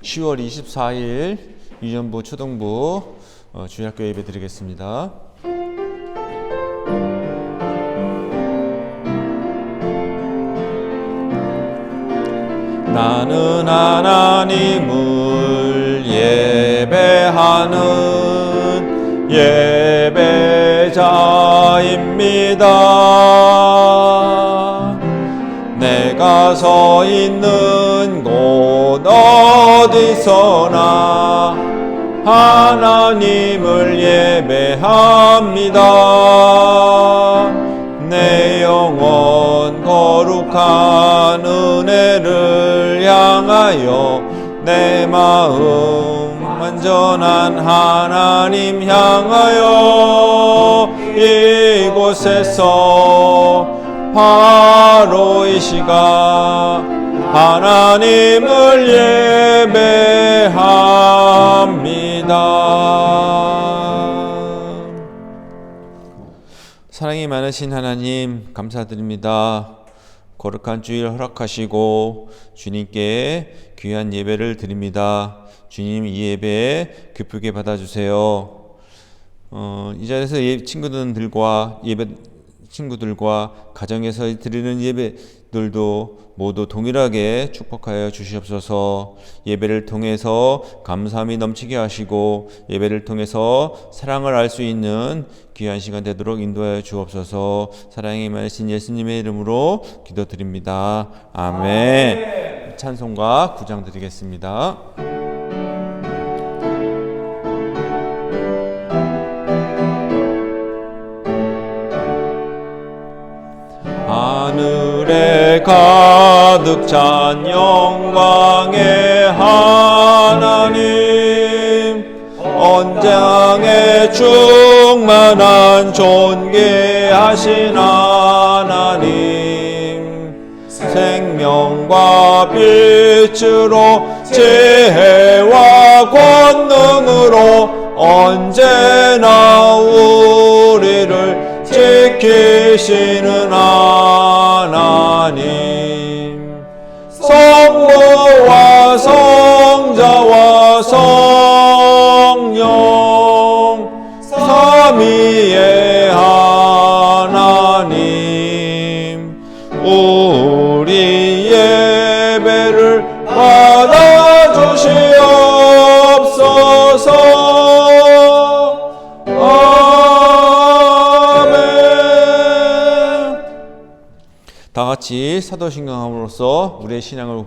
10월 24일 유년부 초등부 주일학교 예배 드리겠습니다. 나는 하나님을 예배하는 예배자입니다. 내가 서 있는 곳 어디서나 하나님을 예배합니다. 내 영혼 거룩한 은혜를 향하여 내 마음 완전한 하나님 향하여 이곳에서 바로 이 시간 하나님을 예배합니다. 사랑이 많으신 하나님 감사드립니다. 거룩한 주일 허락하시고 주님께 귀한 예배를 드립니다. 주님 이 예배 기쁘게 받아주세요. 이 자리에서 친구들과 가정에서 드리는 예배들도 모두 동일하게 축복하여 주시옵소서. 예배를 통해서 감사함이 넘치게 하시고 예배를 통해서 사랑을 알 수 있는 귀한 시간 되도록 인도하여 주옵소서. 사랑이 많으신 예수님의 이름으로 기도드립니다. 아멘. 찬송가 9장 드리겠습니다. 하늘에 가득 찬 영광의 하나님, 언장에 충만한 존귀하신 하나님, 생명과 빛으로 지혜와 권능으로 언제나 우리를 지키시는 하나님, 성부와 성자와 성령 삼위의 하나님, 우리 예배를 받아주시옵소서. 다같이 사도신강함으로써 우리의 신앙을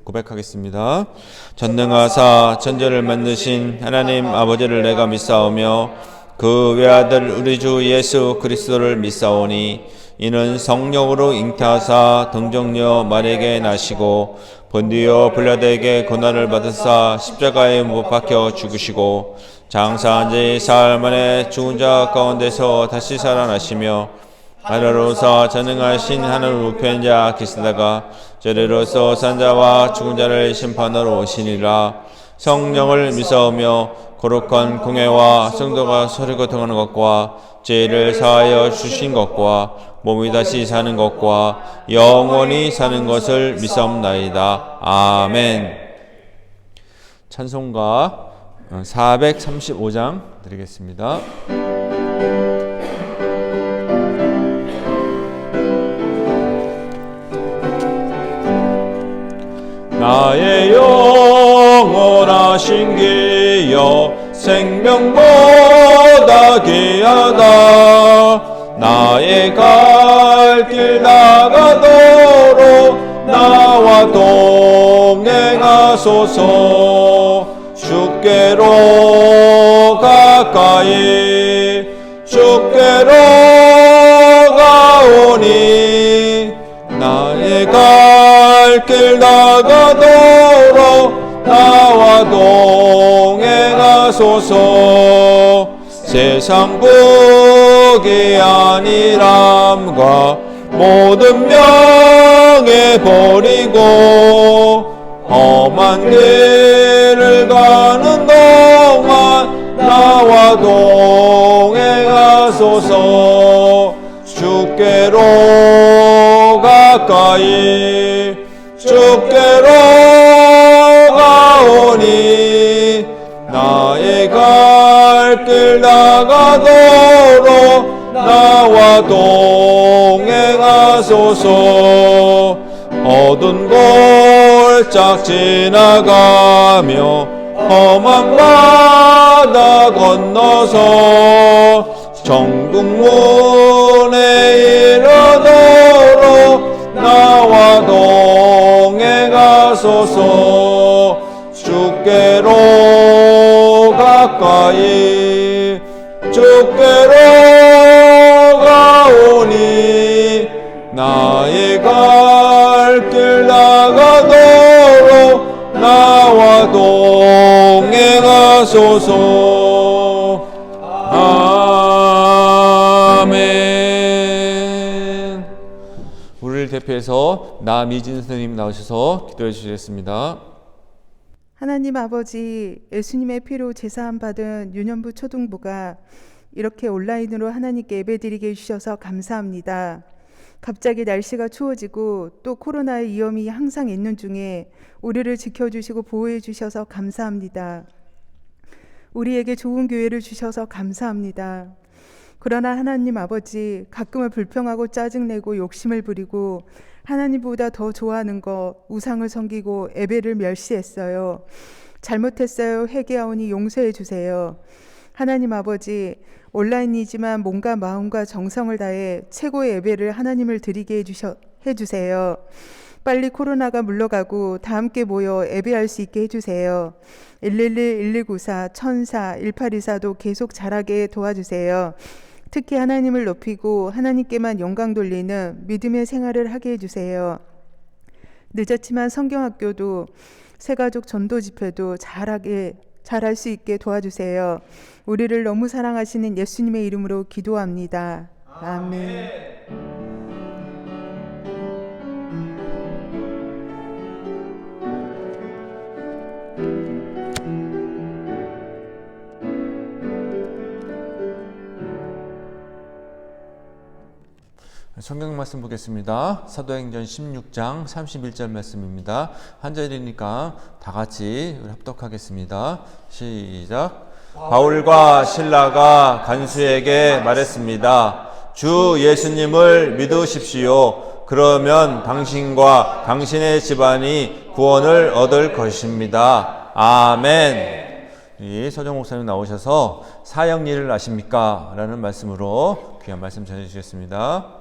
고백하겠습니다. 전능하사 천지를 만드신 하나님 아버지를 내가 믿사오며 그 외아들 우리 주 예수 그리스도를 믿사오니 이는 성령으로 잉태하사 동정녀 마리아에게 나시고 본디오 빌라도에게 고난을 받으사 십자가에 못 박혀 죽으시고 장사한 지 사흘 만에 죽은 자 가운데서 다시 살아나시며 하늘로서 전능하신 하늘 우편 자 계시다가 저리로서 산자와 죽은 자를 심판하러 오시니라. 성령을 믿사오며 거룩한 공회와 성도가 서로 교통하는 것과 죄를 사하여 주신 것과 몸이 다시 사는 것과 영원히 사는 것을 믿사옵나이다. 아멘. 찬송가 435장 드리겠습니다. 나의 영원하신 기여 생명보다 귀하다. 나의 갈 길 나가도록 나와 동행하소서. 주께로 가까이 주께로 가오니 나의 갈 길 나가도록 나와 동행하소서. 세상 복이 아니람과 모든 명예 버리고 험한 길을 가는 동안 나와 동행하소서. 주께로 가까이 주께로 가오니 일어나도록 나와 동행하소서. 어두운 골짝 지나가며 험한 바다 건너서 정국문에 이르도록 나와 동행하소서. 주께로 가까이 주께로 가오니 나의 갈 길 나가도록 나와 동행하소서. 아멘. 우리를 대표해서 나미진 선생님 나오셔서 기도해 주시겠습니다. 하나님 아버지, 예수님의 피로 제사함 받은 유년부 초등부가 이렇게 온라인으로 하나님께 예배드리게 해주셔서 감사합니다. 갑자기 날씨가 추워지고 또 코로나의 위험이 항상 있는 중에 우리를 지켜주시고 보호해 주셔서 감사합니다. 우리에게 좋은 교회를 주셔서 감사합니다. 그러나 하나님 아버지, 가끔은 불평하고 짜증내고 욕심을 부리고 하나님보다 더 좋아하는 것, 우상을 섬기고 예배를 멸시했어요. 잘못했어요. 회개하오니 용서해 주세요. 하나님 아버지, 온라인이지만 몸과 마음과 정성을 다해 최고의 예배를 하나님을 드리게 해주세요. 빨리 코로나가 물러가고 다 함께 모여 예배할 수 있게 해주세요. 111, 1194, 1004, 1824도 계속 자라게 도와주세요. 특히 하나님을 높이고 하나님께만 영광 돌리는 믿음의 생활을 하게 해주세요. 늦었지만 성경학교도 새가족 전도 집회도 잘할 수 있게 도와주세요. 우리를 너무 사랑하시는 예수님의 이름으로 기도합니다. 아멘. 성경 말씀 보겠습니다. 사도행전 16장 31절 말씀입니다. 한 절이니까 다 같이 합독하겠습니다. 시작. 바울과 실라가 간수에게 말했습니다. 주 예수님을 믿으십시오. 그러면 당신과 당신의 집안이 구원을 얻을 것입니다. 아멘. 서정 목사님 나오셔서 사형리를 아십니까? 라는 말씀으로 귀한 말씀 전해주시겠습니다.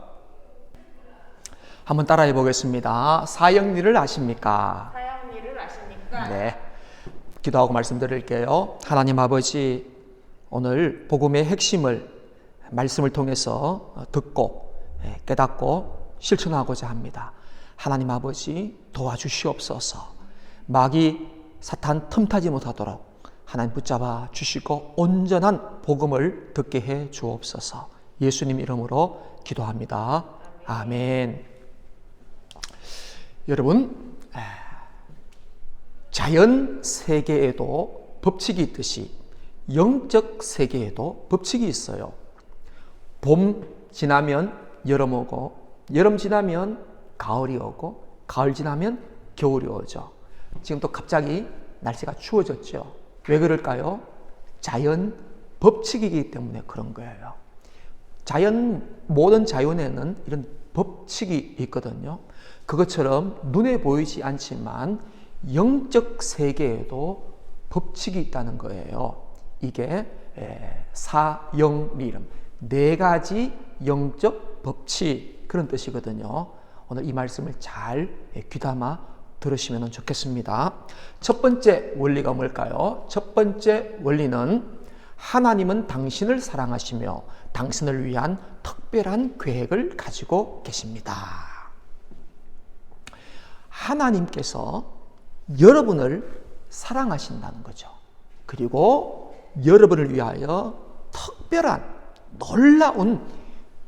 한번 따라해 보겠습니다. 사형리를 아십니까? 사형리를 아십니까? 네. 기도하고 말씀드릴게요. 하나님 아버지, 오늘 복음의 핵심을 말씀을 통해서 듣고 깨닫고 실천하고자 합니다. 하나님 아버지, 도와주시옵소서. 마귀 사탄 틈타지 못하도록 하나님 붙잡아 주시고 온전한 복음을 듣게 해 주옵소서. 예수님 이름으로 기도합니다. 아멘. 여러분, 자연 세계에도 법칙이 있듯이 영적 세계에도 법칙이 있어요. 봄 지나면 여름 오고, 여름 지나면 가을이 오고, 가을 지나면 겨울이 오죠. 지금 또 갑자기 날씨가 추워졌죠. 왜 그럴까요? 자연 법칙이기 때문에 그런 거예요. 모든 자연에는 이런 법칙이 있거든요. 그것처럼 눈에 보이지 않지만 영적 세계에도 법칙이 있다는 거예요. 이게 사영리름, 네 가지 영적 법칙, 그런 뜻이거든요. 오늘 이 말씀을 잘 귀담아 들으시면 좋겠습니다. 첫 번째 원리가 뭘까요? 첫 번째 원리는 하나님은 당신을 사랑하시며 당신을 위한 특별한 계획을 가지고 계십니다. 하나님께서 여러분을 사랑하신다는 거죠. 그리고 여러분을 위하여 특별한 놀라운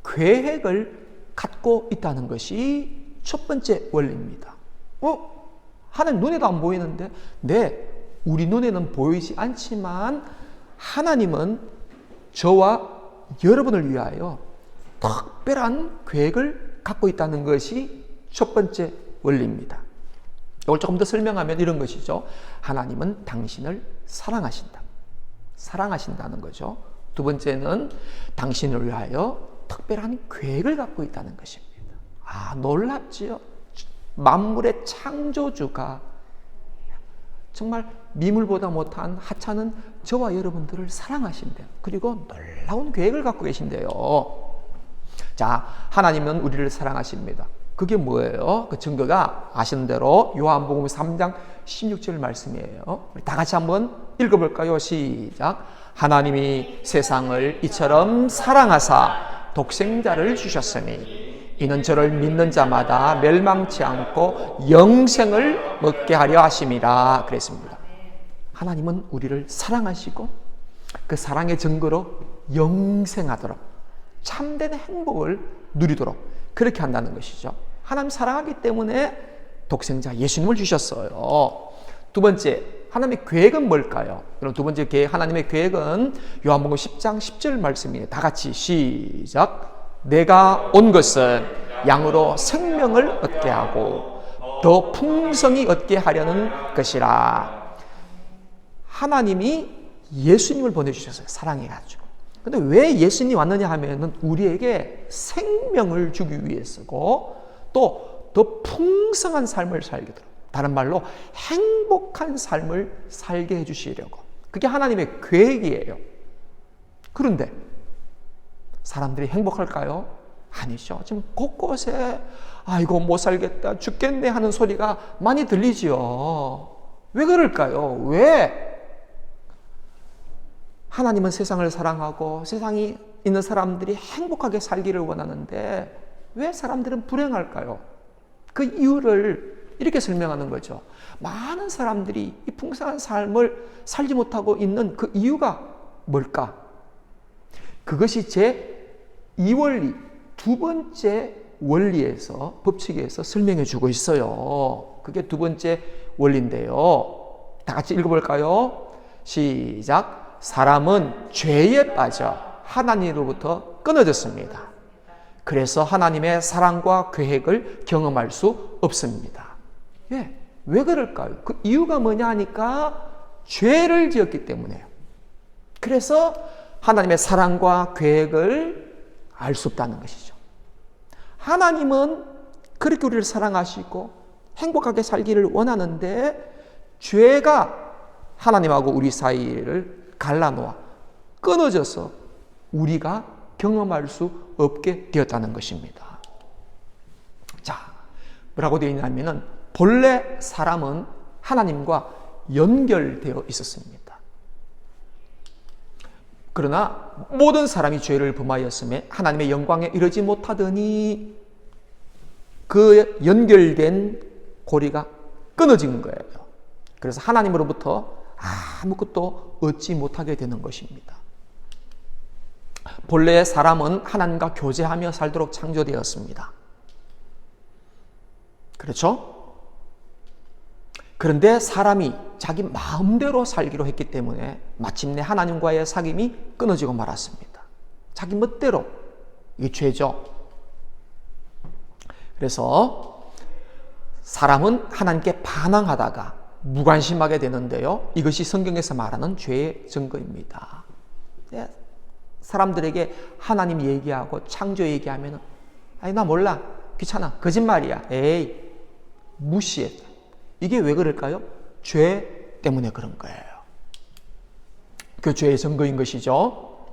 계획을 갖고 있다는 것이 첫 번째 원리입니다. 하나님 눈에도 안 보이는데, 네, 우리 눈에는 보이지 않지만 하나님은 저와 여러분을 위하여 특별한 계획을 갖고 있다는 것이 첫 번째 원리입니다. 이걸 조금 더 설명하면 이런 것이죠. 하나님은 당신을 사랑하신다. 사랑하신다는 거죠. 두 번째는 당신을 위하여 특별한 계획을 갖고 있다는 것입니다. 놀랍지요? 만물의 창조주가 정말 미물보다 못한 하찮은 저와 여러분들을 사랑하신대요. 그리고 놀라운 계획을 갖고 계신대요. 자, 하나님은 우리를 사랑하십니다. 그게 뭐예요? 그 증거가 아시는 대로 요한복음 3장 16절 말씀이에요. 우리 다 같이 한번 읽어볼까요? 시작. 하나님이 세상을 이처럼 사랑하사 독생자를 주셨으니 이는 저를 믿는 자마다 멸망치 않고 영생을 얻게 하려 하심이라 그랬습니다. 하나님은 우리를 사랑하시고 그 사랑의 증거로 영생하도록 참된 행복을 누리도록 그렇게 한다는 것이죠. 하나님 사랑하기 때문에 독생자 예수님을 주셨어요. 두 번째, 하나님의 계획은 뭘까요? 그럼 두 번째 계획, 하나님의 계획은 요한복음 10장 10절 말씀이에요. 다 같이 시작. 내가 온 것은 양으로 생명을 얻게 하고 더 풍성히 얻게 하려는 것이라. 하나님이 예수님을 보내주셨어요. 사랑해가지고. 근데 왜 예수님이 왔느냐 하면은 우리에게 생명을 주기 위해서고 또 더 풍성한 삶을 살게 도록, 다른 말로 행복한 삶을 살게 해주시려고. 그게 하나님의 계획이에요. 그런데 사람들이 행복할까요? 아니죠. 지금 곳곳에 아이고 못 살겠다 죽겠네 하는 소리가 많이 들리지요. 왜 그럴까요? 왜? 하나님은 세상을 사랑하고 세상에 있는 사람들이 행복하게 살기를 원하는데 왜 사람들은 불행할까요? 그 이유를 이렇게 설명하는 거죠. 많은 사람들이 이 풍성한 삶을 살지 못하고 있는 그 이유가 뭘까? 그것이 제 2원리, 두 번째 원리에서, 법칙에서 설명해 주고 있어요. 그게 두 번째 원리인데요. 다 같이 읽어볼까요? 시작. 사람은 죄에 빠져 하나님으로부터 끊어졌습니다. 그래서 하나님의 사랑과 계획을 경험할 수 없습니다. 왜 그럴까요? 그 이유가 뭐냐 하니까 죄를 지었기 때문에요. 그래서 하나님의 사랑과 계획을 알 수 없다는 것이죠. 하나님은 그렇게 우리를 사랑하시고 행복하게 살기를 원하는데 죄가 하나님하고 우리 사이를 갈라놓아 끊어져서 우리가 경험할 수 없게 되었다는 것입니다. 자, 뭐라고 되어 있냐면은 본래 사람은 하나님과 연결되어 있었습니다. 그러나 모든 사람이 죄를 범하였음에 하나님의 영광에 이르지 못하더니 그 연결된 고리가 끊어진 거예요. 그래서 하나님으로부터 아무것도 얻지 못하게 되는 것입니다. 본래 사람은 하나님과 교제하며 살도록 창조되었습니다. 그렇죠? 그런데 사람이 자기 마음대로 살기로 했기 때문에 마침내 하나님과의 사귐이 끊어지고 말았습니다. 자기 멋대로. 이게 죄죠. 그래서 사람은 하나님께 반항하다가 무관심하게 되는데요. 이것이 성경에서 말하는 죄의 증거입니다. 사람들에게 하나님 얘기하고 창조 얘기하면 아니 나 몰라 귀찮아 거짓말이야 에이 무시해. 이게 왜 그럴까요? 죄 때문에 그런 거예요. 그 죄의 증거인 것이죠.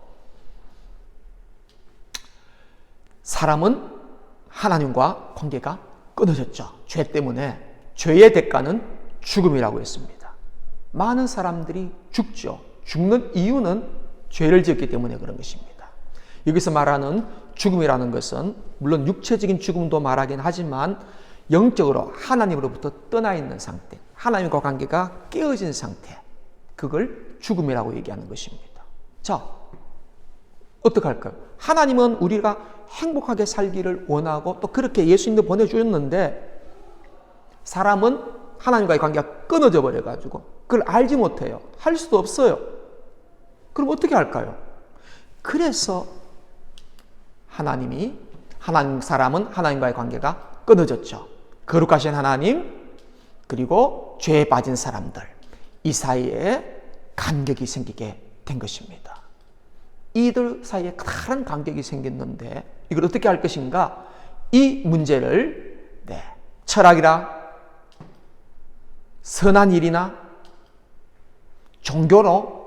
사람은 하나님과 관계가 끊어졌죠. 죄 때문에. 죄의 대가는 죽음이라고 했습니다. 많은 사람들이 죽죠. 죽는 이유는 죄를 지었기 때문에 그런 것입니다. 여기서 말하는 죽음이라는 것은 물론 육체적인 죽음도 말하긴 하지만 영적으로 하나님으로부터 떠나 있는 상태, 하나님과 관계가 깨어진 상태, 그걸 죽음이라고 얘기하는 것입니다. 자, 어떡할까요? 하나님은 우리가 행복하게 살기를 원하고 또 그렇게 예수님도 보내주셨는데 사람은 하나님과의 관계가 끊어져 버려가지고 그걸 알지 못해요. 할 수도 없어요. 그럼 어떻게 할까요? 그래서 사람은 하나님과의 관계가 끊어졌죠. 거룩하신 하나님, 그리고 죄에 빠진 사람들, 이 사이에 간격이 생기게 된 것입니다. 이들 사이에 커다란 간격이 생겼는데 이걸 어떻게 할 것인가? 이 문제를 철학이라 선한 일이나 종교로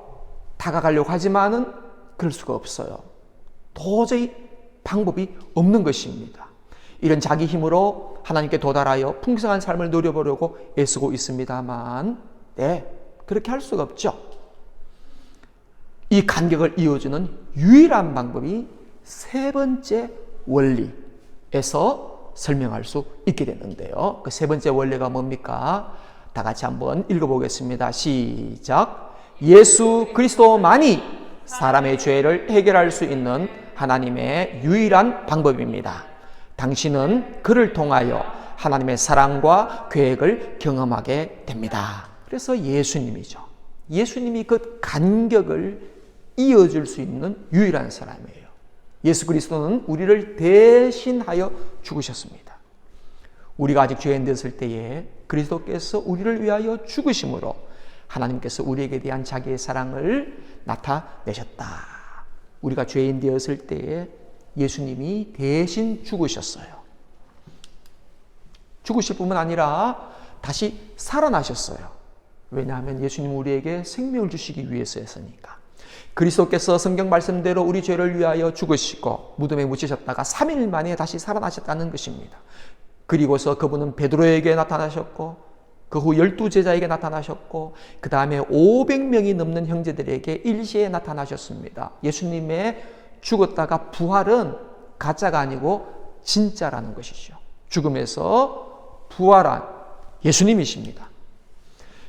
다가가려고 하지만은 그럴 수가 없어요. 도저히 방법이 없는 것입니다. 이런 자기 힘으로 하나님께 도달하여 풍성한 삶을 누려보려고 애쓰고 있습니다만 그렇게 할 수가 없죠. 이 간격을 이어주는 유일한 방법이 세 번째 원리에서 설명할 수 있게 되는데요. 그 세 번째 원리가 뭡니까? 다 같이 한번 읽어보겠습니다. 시작. 예수 그리스도만이 사람의 죄를 해결할 수 있는 하나님의 유일한 방법입니다. 당신은 그를 통하여 하나님의 사랑과 계획을 경험하게 됩니다. 그래서 예수님이죠. 예수님이 그 간격을 이어줄 수 있는 유일한 사람이에요. 예수 그리스도는 우리를 대신하여 죽으셨습니다. 우리가 아직 죄인 되었을 때에 그리스도께서 우리를 위하여 죽으심으로 하나님께서 우리에게 대한 자기의 사랑을 나타내셨다. 우리가 죄인 되었을 때에 예수님이 대신 죽으셨어요. 죽으실 뿐만 아니라 다시 살아나셨어요. 왜냐하면 예수님 우리에게 생명을 주시기 위해서였으니까. 그리스도께서 성경 말씀대로 우리 죄를 위하여 죽으시고 무덤에 묻히셨다가 3일 만에 다시 살아나셨다는 것입니다. 그리고서 그분은 베드로에게 나타나셨고 그 후 12제자에게 나타나셨고 그 다음에 500명이 넘는 형제들에게 일시에 나타나셨습니다. 예수님의 죽었다가 부활은 가짜가 아니고 진짜라는 것이죠. 죽음에서 부활한 예수님이십니다.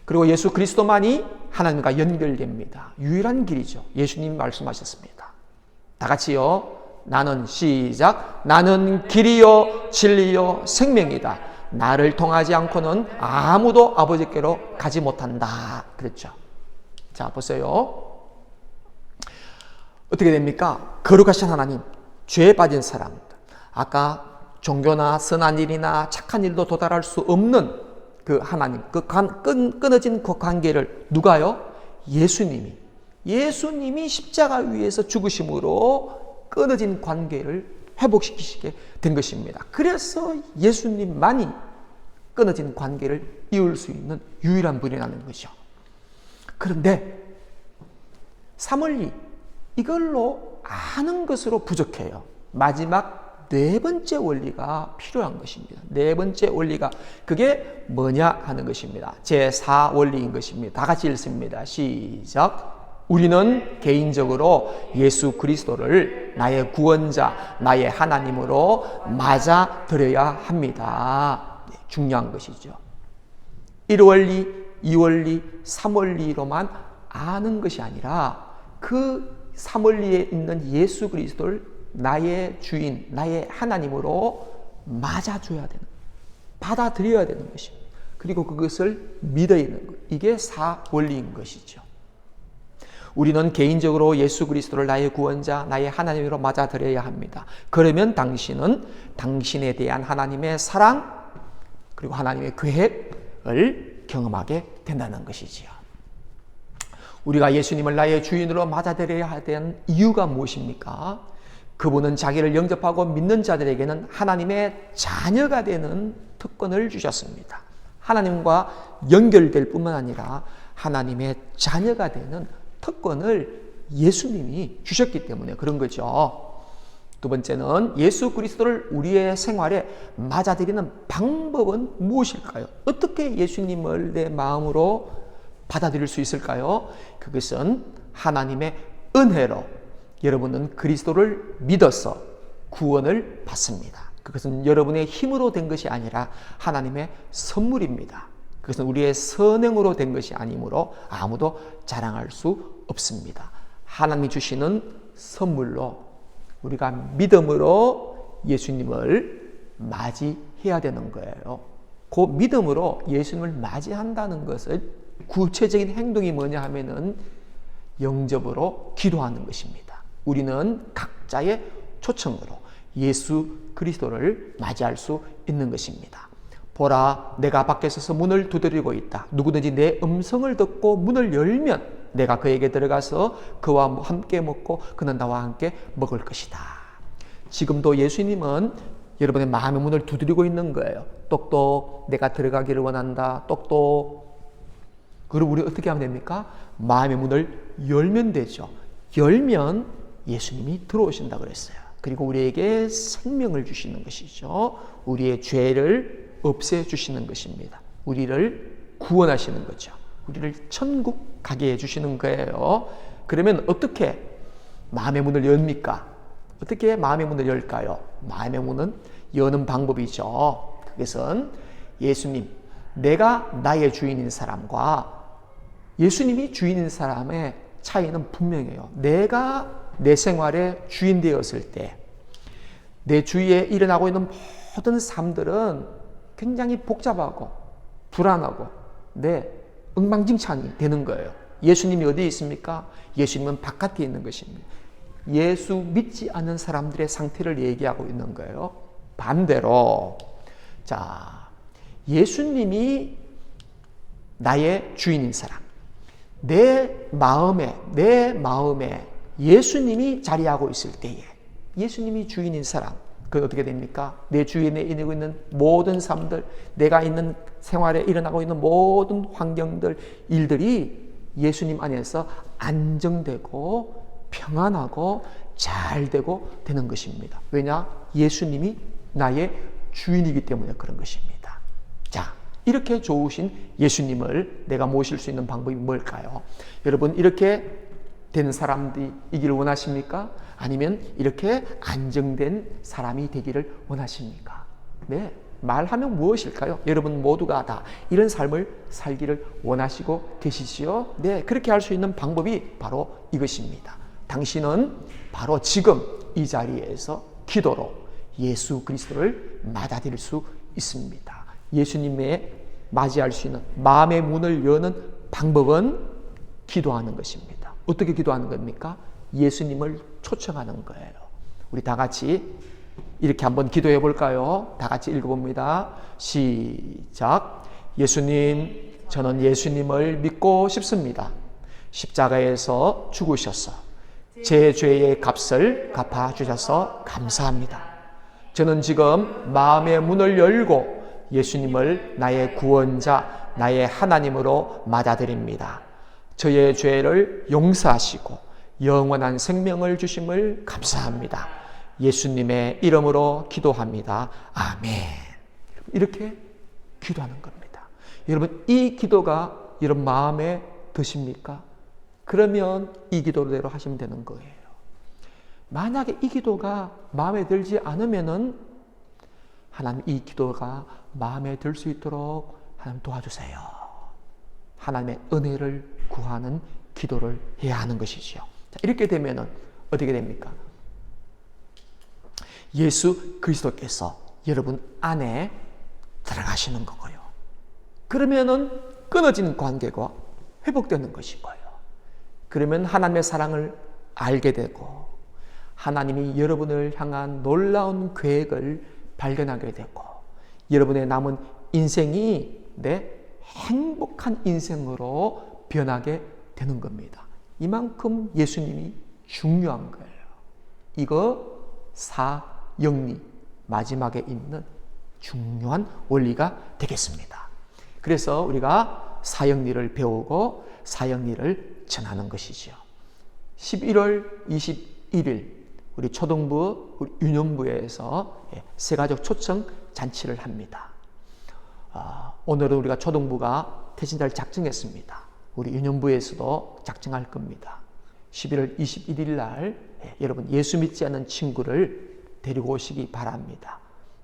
그리고 예수 그리스도만이 하나님과 연결됩니다. 유일한 길이죠. 예수님이 말씀하셨습니다. 다 같이요. 나는 시작. 나는 길이요 진리요 생명이다. 나를 통하지 않고는 아무도 아버지께로 가지 못한다. 그랬죠. 자, 보세요. 어떻게 됩니까? 거룩하신 하나님, 죄에 빠진 사람, 아까 종교나 선한 일이나 착한 일도 도달할 수 없는 그 하나님, 끊어진 그 관계를 누가요? 예수님이 십자가 위에서 죽으심으로 끊어진 관계를 회복시키시게 된 것입니다. 그래서 예수님만이 끊어진 관계를 이을 수 있는 유일한 분이라는 것이죠. 그런데 삼원리 이걸로 아는 것으로 부족해요. 마지막 네 번째 원리가 필요한 것입니다. 네 번째 원리가 그게 뭐냐 하는 것입니다. 제4원리인 것입니다. 다 같이 읽습니다. 시작. 우리는 개인적으로 예수 그리스도를 나의 구원자, 나의 하나님으로 맞아들여야 합니다. 네, 중요한 것이죠. 1원리, 2원리, 3원리로만 아는 것이 아니라 그 3원리에 있는 예수 그리스도를 나의 주인, 나의 하나님으로 맞아줘야 되는, 받아들여야 되는 것입니다. 그리고 그것을 믿어야 되는 것. 이게 4원리인 것이죠. 우리는 개인적으로 예수 그리스도를 나의 구원자, 나의 하나님으로 맞아들여야 합니다. 그러면 당신은 당신에 대한 하나님의 사랑 그리고 하나님의 계획을 경험하게 된다는 것이지요. 우리가 예수님을 나의 주인으로 맞아들여야 되는 이유가 무엇입니까? 그분은 자기를 영접하고 믿는 자들에게는 하나님의 자녀가 되는 특권을 주셨습니다. 하나님과 연결될 뿐만 아니라 하나님의 자녀가 되는 특권을 예수님이 주셨기 때문에 그런 거죠. 두 번째는 예수 그리스도를 우리의 생활에 맞아들이는 방법은 무엇일까요? 어떻게 예수님을 내 마음으로 받아들일 수 있을까요? 그것은 하나님의 은혜로 여러분은 그리스도를 믿어서 구원을 받습니다. 그것은 여러분의 힘으로 된 것이 아니라 하나님의 선물입니다. 그것은 우리의 선행으로 된 것이 아니므로 아무도 자랑할 수 없습니다. 하나님이 주시는 선물로 우리가 믿음으로 예수님을 맞이해야 되는 거예요. 그 믿음으로 예수님을 맞이한다는 것을 구체적인 행동이 뭐냐 하면은 영접으로 기도하는 것입니다. 우리는 각자의 초청으로 예수 그리스도를 맞이할 수 있는 것입니다. 보라, 내가 밖에 서서 문을 두드리고 있다. 누구든지 내 음성을 듣고 문을 열면 내가 그에게 들어가서 그와 함께 먹고 그는 나와 함께 먹을 것이다. 지금도 예수님은 여러분의 마음의 문을 두드리고 있는 거예요. 똑똑 내가 들어가기를 원한다. 똑똑. 그리고 우리 어떻게 하면 됩니까? 마음의 문을 열면 되죠. 열면 예수님이 들어오신다 그랬어요. 그리고 우리에게 생명을 주시는 것이죠. 우리의 죄를 없애주시는 것입니다. 우리를 구원하시는 거죠. 우리를 천국 가게 해주시는 거예요. 그러면 어떻게 마음의 문을 엽니까? 어떻게 마음의 문을 열까요? 마음의 문은 여는 방법이죠. 그것은 예수님, 내가 나의 주인인 사람과 예수님이 주인인 사람의 차이는 분명해요. 내가 내 생활의 주인 되었을 때 내 주위에 일어나고 있는 모든 삶들은 굉장히 복잡하고 불안하고 엉망진창이 되는 거예요. 예수님이 어디에 있습니까? 예수님은 바깥에 있는 것입니다. 예수 믿지 않는 사람들의 상태를 얘기하고 있는 거예요. 반대로 자, 예수님이 나의 주인인 사람, 내 마음에 예수님이 자리하고 있을 때에 예수님이 주인인 사람, 그게 어떻게 됩니까? 내 주위에 일어나고 있는 모든 삶들, 내가 있는 생활에 일어나고 있는 모든 환경들, 일들이 예수님 안에서 안정되고 평안하고 잘 되는 것입니다. 왜냐? 예수님이 나의 주인이기 때문에 그런 것입니다. 자, 이렇게 좋으신 예수님을 내가 모실 수 있는 방법이 뭘까요? 여러분, 이렇게 된 사람이기를 원하십니까? 아니면 이렇게 안정된 사람이 되기를 원하십니까? 네, 말하면 무엇일까요? 여러분 모두가 다 이런 삶을 살기를 원하시고 계시지요? 네, 그렇게 할 수 있는 방법이 바로 이것입니다. 당신은 바로 지금 이 자리에서 기도로 예수 그리스도를 맞아들일 수 있습니다. 예수님의 맞이할 수 있는 마음의 문을 여는 방법은 기도하는 것입니다. 어떻게 기도하는 겁니까? 예수님을 초청하는 거예요. 우리 다 같이 이렇게 한번 기도해 볼까요? 다 같이 읽어봅니다. 시작. 예수님, 저는 예수님을 믿고 싶습니다. 십자가에서 죽으셔서 제 죄의 값을 갚아주셔서 감사합니다. 저는 지금 마음의 문을 열고 예수님을 나의 구원자, 나의 하나님으로 맞아들입니다. 저의 죄를 용서하시고 영원한 생명을 주심을 감사합니다. 예수님의 이름으로 기도합니다. 아멘. 이렇게 기도하는 겁니다. 여러분, 이 기도가 여러분 마음에 드십니까? 그러면 이 기도대로 하시면 되는 거예요. 만약에 이 기도가 마음에 들지 않으면은 하나님, 이 기도가 마음에 들 수 있도록 하나님 도와주세요. 하나님의 은혜를 구하는 기도를 해야 하는 것이죠. 자, 이렇게 되면은 어떻게 됩니까? 예수 그리스도께서 여러분 안에 들어가시는 거고요. 그러면은 끊어진 관계가 회복되는 것이고요. 그러면 하나님의 사랑을 알게 되고 하나님이 여러분을 향한 놀라운 계획을 발견하게 되고 여러분의 남은 인생이 행복한 인생으로 변하게 되는 겁니다. 이만큼 예수님이 중요한 거예요. 이거 사영리 마지막에 있는 중요한 원리가 되겠습니다. 그래서 우리가 사영리를 배우고 사영리를 전하는 것이죠. 11월 21일 우리 초등부, 우리 유년부에서 새가족 초청 잔치를 합니다. 오늘은 우리가 초등부가 태신자를 작정했습니다. 우리 유년부에서도 작정할 겁니다. 11월 21일 날 여러분 예수 믿지 않는 친구를 데리고 오시기 바랍니다.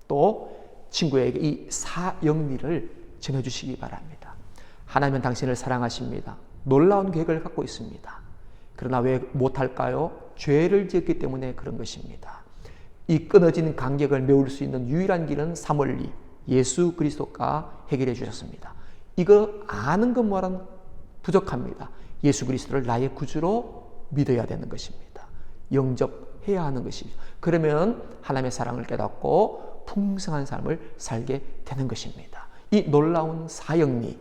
또 친구에게 이 사영리를 전해주시기 바랍니다. 하나님은 당신을 사랑하십니다. 놀라운 계획을 갖고 있습니다. 그러나 왜 못할까요? 죄를 지었기 때문에 그런 것입니다. 이 끊어진 간격을 메울 수 있는 유일한 길은 사물리, 예수 그리스도가 해결해 주셨습니다. 이거 아는 것만은 부족합니다. 예수 그리스도를 나의 구주로 믿어야 되는 것입니다. 영접해야 하는 것이죠. 그러면 하나님의 사랑을 깨닫고 풍성한 삶을 살게 되는 것입니다. 이 놀라운 사영리,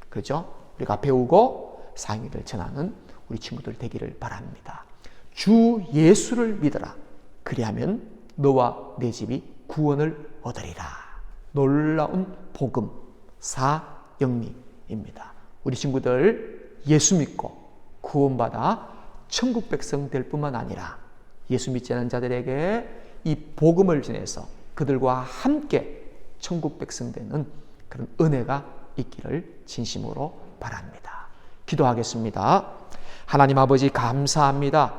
그죠? 우리가 배우고 사영리를 전하는 우리 친구들 되기를 바랍니다. 주 예수를 믿어라. 그리하면 너와 내 집이 구원을 얻으리라. 놀라운 복음 사영리입니다. 우리 친구들 예수 믿고 구원받아 천국 백성 될 뿐만 아니라 예수 믿지 않은 자들에게 이 복음을 전해서 그들과 함께 천국 백성 되는 그런 은혜가 있기를 진심으로 바랍니다. 기도하겠습니다. 하나님 아버지 감사합니다.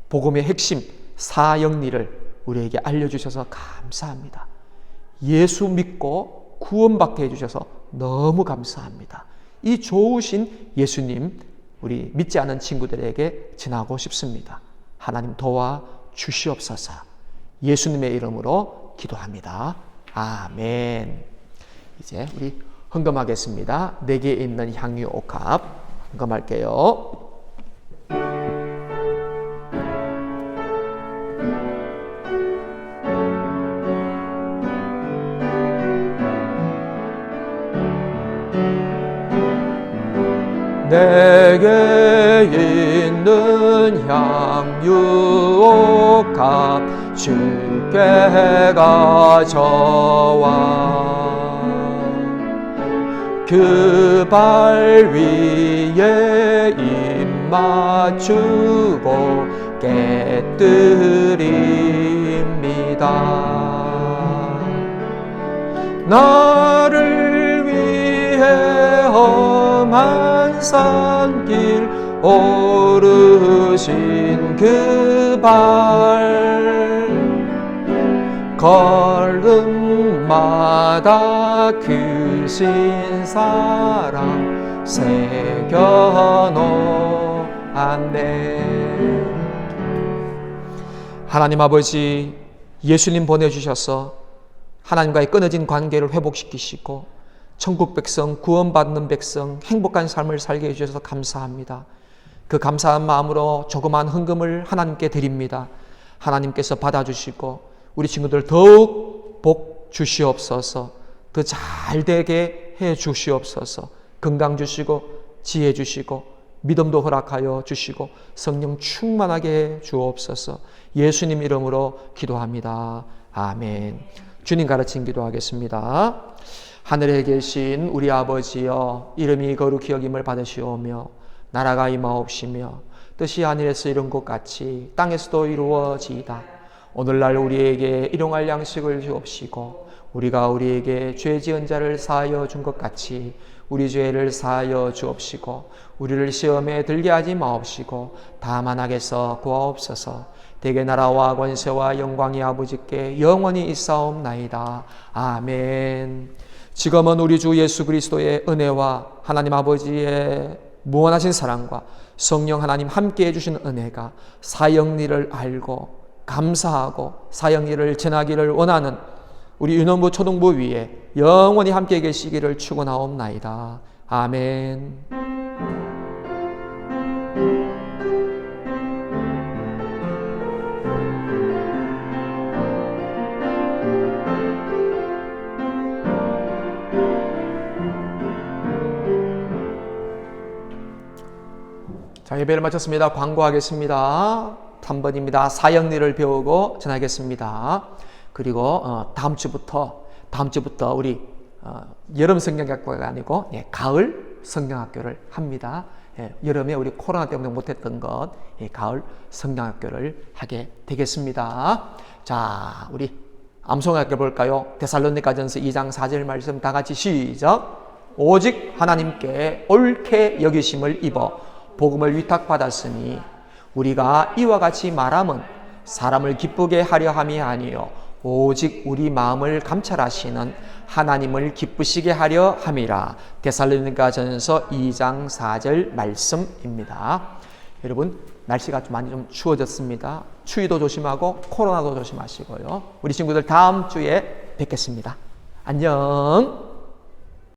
복음의 핵심 사영리를 우리에게 알려주셔서 감사합니다. 예수 믿고 구원받게 해주셔서 너무 감사합니다. 이 좋으신 예수님 우리 믿지 않은 친구들에게 전하고 싶습니다. 하나님 도와 주시옵소서. 예수님의 이름으로 기도합니다. 아멘. 이제 우리 헌금하겠습니다. 내게 있는 향유 옥합 헌금할게요. 내게 있는 향유옥합 주께 가져와 그 발 위에 입 맞추고 깨뜨립니다. 나를 위해 험한 산길 오르신 그 발 걸음마다 크신 사랑 새겨놓았네. 하나님 아버지 예수님 보내주셔서 하나님과의 끊어진 관계를 회복시키시고 천국 백성, 구원받는 백성, 행복한 삶을 살게 해주셔서 감사합니다. 그 감사한 마음으로 조그만 헌금을 하나님께 드립니다. 하나님께서 받아주시고 우리 친구들 더욱 복 주시옵소서. 더 잘 되게 해 주시옵소서. 건강 주시고 지혜 주시고 믿음도 허락하여 주시고 성령 충만하게 해 주옵소서. 예수님 이름으로 기도합니다. 아멘. 주님 가르친 기도하겠습니다. 하늘에 계신 우리 아버지여, 이름이 거룩히 여김을 받으시오며 나라가 임하옵시며 뜻이 하늘에서 이룬 것 같이 땅에서도 이루어지이다. 오늘날 우리에게 일용할 양식을 주옵시고 우리가 우리에게 죄 지은 자를 사하여 준 것 같이 우리 죄를 사하여 주옵시고 우리를 시험에 들게 하지 마옵시고 다만 악에서 구하옵소서. 대개 나라와 권세와 영광이 아버지께 영원히 있사옵나이다. 아멘. 지금은 우리 주 예수 그리스도의 은혜와 하나님 아버지의 무한하신 사랑과 성령 하나님 함께해 주신 은혜가 사형리를 알고 감사하고 사형리를 전하기를 원하는 우리 유년부 초등부 위에 영원히 함께 계시기를 축원하옵나이다. 아멘. 자, 예배를 마쳤습니다. 광고하겠습니다. 3번입니다. 사형리를 배우고 전하겠습니다. 그리고 다음 주부터 우리 여름 성경학교가 아니고 가을 성경학교를 합니다. 여름에 우리 코로나 때문에 못했던 것 가을 성경학교를 하게 되겠습니다. 자, 우리 암송학교 볼까요? 데살로니가전서 2장 4절 말씀 다 같이 시작. 오직 하나님께 옳게 여기심을 입어 복음을 위탁받았으니 우리가 이와 같이 말함은 사람을 기쁘게 하려 함이 아니요 오직 우리 마음을 감찰하시는 하나님을 기쁘시게 하려 함이라. 데살로니가전서 2장 4절 말씀입니다. 여러분 날씨가 좀 많이 좀 추워졌습니다. 추위도 조심하고 코로나도 조심하시고요. 우리 친구들 다음 주에 뵙겠습니다. 안녕.